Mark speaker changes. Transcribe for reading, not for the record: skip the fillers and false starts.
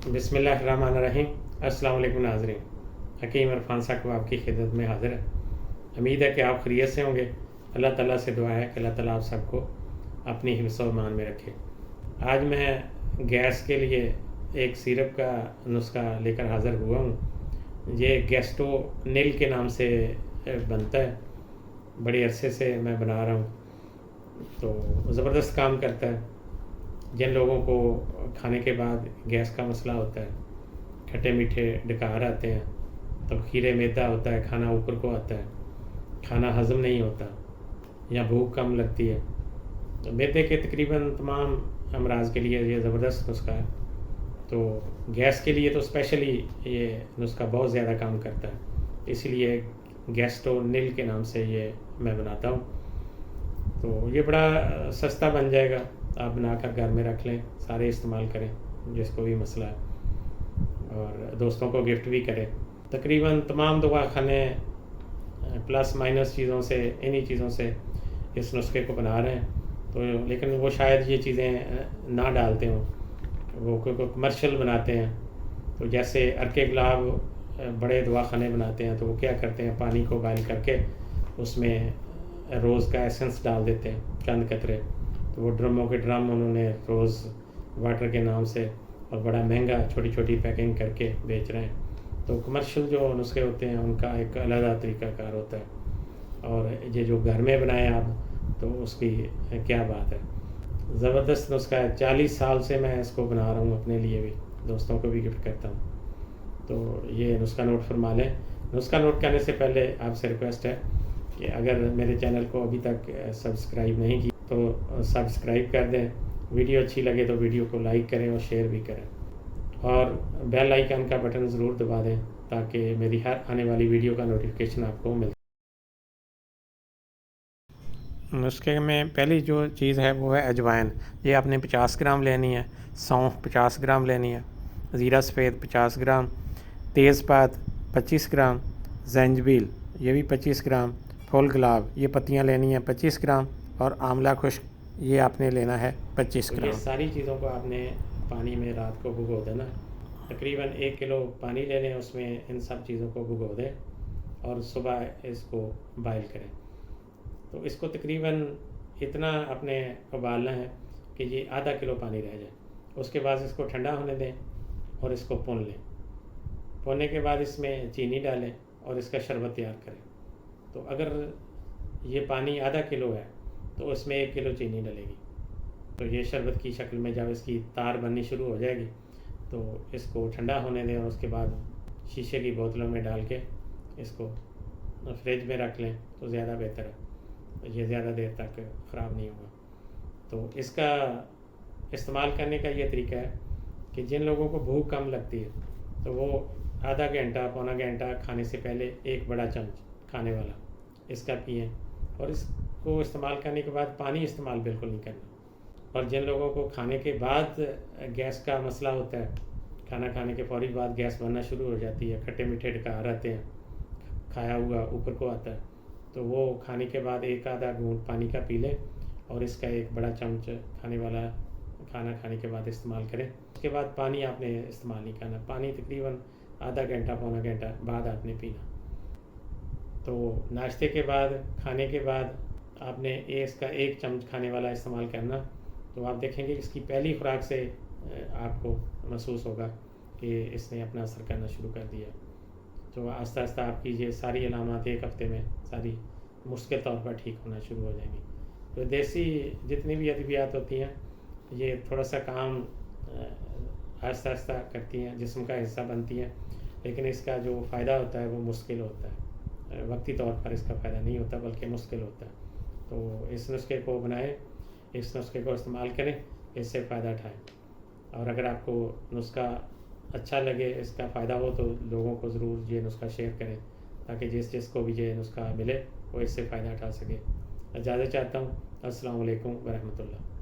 Speaker 1: بسم اللہ الرحمن الرحیم۔ السلام علیکم ناظرین، حکیم عرفان صاحب آپ کی خدمت میں حاضر ہے۔ امید ہے کہ آپ خیریت سے ہوں گے۔ اللہ تعالیٰ سے دعا ہے کہ اللہ تعالیٰ آپ سب کو اپنی حفظ و امان میں رکھے۔ آج میں گیس کے لیے ایک سیرپ کا نسخہ لے کر حاضر ہوا ہوں۔ یہ گیسٹو نیل کے نام سے بنتا ہے، بڑے عرصے سے میں بنا رہا ہوں، تو زبردست کام کرتا ہے۔ جن لوگوں کو کھانے کے بعد گیس کا مسئلہ ہوتا ہے، کھٹے میٹھے ڈکار آتے ہیں، تو خیرے میدا ہوتا ہے، کھانا اوپر کو آتا ہے، کھانا ہضم نہیں ہوتا یا بھوک کم لگتی ہے، تو میدے کے تقریباً تمام امراض کے لیے یہ زبردست نسخہ ہے۔ تو گیس کے لیے تو اسپیشلی یہ نسخہ بہت زیادہ کام کرتا ہے، اسی لیے گیسٹو نیل کے نام سے یہ میں بناتا ہوں۔ تو یہ بڑا سستا بن جائے گا، آپ بنا کر گھر میں رکھ لیں، سارے استعمال کریں جس کو بھی مسئلہ ہے، اور دوستوں کو گفٹ بھی کریں۔ تقریباً تمام دوا خانے پلس مائنس چیزوں سے، انہی چیزوں سے اس نسخے کو بنا رہے ہیں، تو لیکن وہ شاید یہ چیزیں نہ ڈالتے ہوں، وہ کمرشل بناتے ہیں۔ تو جیسے ارکے گلاب بڑے دوا خانے بناتے ہیں، تو وہ کیا کرتے ہیں، پانی کو بائل کر کے اس میں روز کا ایسنس ڈال دیتے ہیں، چند قطرے، تو وہ ڈرموں کے ڈرم انہوں نے روز واٹر کے نام سے اور بڑا مہنگا چھوٹی چھوٹی پیکنگ کر کے بیچ رہے ہیں۔ تو کمرشل جو نسخے ہوتے ہیں ان کا ایک علیحدہ طریقہ کار ہوتا ہے، اور یہ جو گھر میں بنائیں آپ تو اس کی کیا بات ہے، زبردست نسخہ ہے۔ 40 سال سے میں اس کو بنا رہا ہوں، اپنے لیے بھی، دوستوں کو بھی گفٹ کرتا ہوں۔ تو یہ نسخہ نوٹ فرما لیں۔ نسخہ نوٹ کرنے سے پہلے آپ سے ریکویسٹ ہے کہ اگر میرے چینل کو ابھی تک سبسکرائب نہیں کی تو سبسکرائب کر دیں، ویڈیو اچھی لگے تو ویڈیو کو لائک کریں اور شیئر بھی کریں، اور بیل آئیکن کا بٹن ضرور دبا دیں تاکہ میری ہر آنے والی ویڈیو کا نوٹیفیکیشن آپ کو مل۔ نسخے میں پہلی جو چیز ہے وہ ہے اجوائن۔ یہ آپ نے 50 گرام لینی ہے، سونف 50 گرام لینی ہے، زیرہ سفید 50 گرام، تیز پات 25 گرام، زنجبیل یہ بھی 25 گرام، پھول گلاب یہ پتیاں لینی ہیں 25 گرام، اور آملہ خشک یہ آپ نے لینا ہے 25 گرام۔ یہ ساری چیزوں کو آپ نے پانی میں رات کو بھگو دینا، تقریباً 1 کلو پانی لے لیں، اس میں ان سب چیزوں کو بھگو دیں اور صبح اس کو بائل کریں۔ تو اس کو تقریباً اتنا اپنے ابالنا ہے کہ یہ آدھا کلو پانی رہ جائے۔ اس کے بعد اس کو ٹھنڈا ہونے دیں اور اس کو پون لیں۔ پونے کے بعد اس میں چینی ڈالیں اور اس کا شربت تیار کریں۔ تو اگر یہ پانی آدھا کلو ہے تو اس میں 1 کلو چینی ڈلے گی، تو یہ شربت کی شکل میں جب اس کی تار بننی شروع ہو جائے گی تو اس کو ٹھنڈا ہونے دیں، اور اس کے بعد شیشے کی بوتلوں میں ڈال کے اس کو فریج میں رکھ لیں تو زیادہ بہتر ہے، یہ زیادہ دیر تک خراب نہیں ہوگا۔ تو اس کا استعمال کرنے کا یہ طریقہ ہے کہ جن لوگوں کو بھوک کم لگتی ہے تو وہ آدھا گھنٹہ پونا گھنٹہ کھانے سے پہلے 1 بڑا چمچ کھانے والا اس کا پئیں، اور اس کو استعمال کرنے کے بعد پانی استعمال بالکل نہیں کرنا۔ اور جن لوگوں کو کھانے کے بعد گیس کا مسئلہ ہوتا ہے، کھانا کھانے کے فوری بعد گیس بننا شروع ہو جاتی ہے، کھٹے میٹھے ڈکار آتے ہیں، کھایا ہوا اوپر کو آتا ہے، تو وہ کھانے کے بعد 1 آدھا گھونٹ پانی کا پی لیں، اور اس کا 1 بڑا چمچ کھانے والا کھانا کھانے کے بعد استعمال کریں۔ اس کے بعد پانی آپ نے استعمال نہیں کرنا، پانی تقریباً آدھا گھنٹہ پونا گھنٹہ بعد آپ نے پینا۔ تو ناشتے کے بعد، کھانے کے بعد آپ نے اس کا 1 چمچ کھانے والا استعمال کرنا، تو آپ دیکھیں گے اس کی پہلی خوراک سے آپ کو محسوس ہوگا کہ اس نے اپنا اثر کرنا شروع کر دیا۔ تو آہستہ آہستہ آپ کی یہ ساری علامات 1 ہفتے میں ساری مستقل طور پر ٹھیک ہونا شروع ہو جائیں گی۔ تو دیسی جتنی بھی ادویات ہوتی ہیں یہ تھوڑا سا کام آہستہ آہستہ کرتی ہیں، جسم کا حصہ بنتی ہیں، لیکن اس کا جو فائدہ ہوتا ہے وہ مشکل ہوتا ہے، وقتی طور پر اس کا فائدہ نہیں ہوتا بلکہ مشکل ہوتا ہے۔ تو اس نسخے کو بنائیں، اس نسخے کو استعمال کریں، اس سے فائدہ اٹھائیں، اور اگر آپ کو نسخہ اچھا لگے، اس کا فائدہ ہو، تو لوگوں کو ضرور یہ نسخہ شیئر کریں تاکہ جس کو بھی یہ نسخہ ملے وہ اس سے فائدہ اٹھا سکے۔ اجازت چاہتا ہوں۔ السلام علیکم ورحمۃ اللہ۔